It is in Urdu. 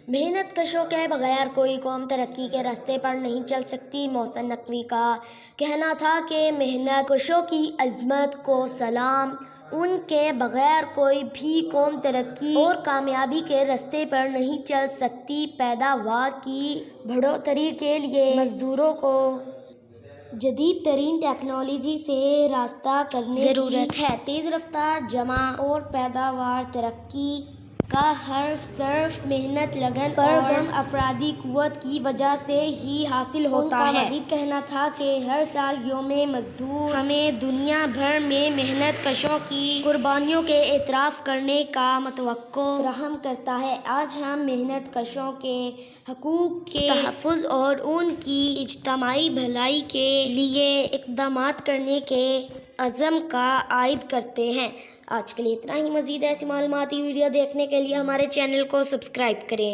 محنت کشوں کے بغیر کوئی قوم ترقی کے راستے پر نہیں چل سکتی۔ محسن نقوی کا کہنا تھا کہ محنت کشوں کی عظمت کو سلام، ان کے بغیر کوئی بھی قوم ترقی اور کامیابی کے راستے پر نہیں چل سکتی۔ پیداوار کی بڑھوتری کے لیے مزدوروں کو جدید ترین ٹیکنالوجی سے رابطہ کرنے کی ضرورت ہے۔ تیز رفتار جمع اور پیداوار ترقی کا حرف صرف محنت، لگن اور افرادی قوت کی وجہ سے ہی حاصل ہوتا ہے۔ ان کا مزید کہنا تھا کہ ہر سال یوم مزدور ہمیں دنیا بھر میں محنت کشوں کی قربانیوں کے اعتراف کرنے کا موقع فراہم کرتا ہے۔ آج ہم محنت کشوں کے حقوق کے تحفظ اور ان کی اجتماعی بھلائی کے لیے اقدامات کرنے کے عزم کا عہد کرتے ہیں۔ آج کے لیے اتنا ہی۔ مزید ایسی معلوماتی ویڈیو دیکھنے کے لیے ہمارے چینل کو سبسکرائب کریں۔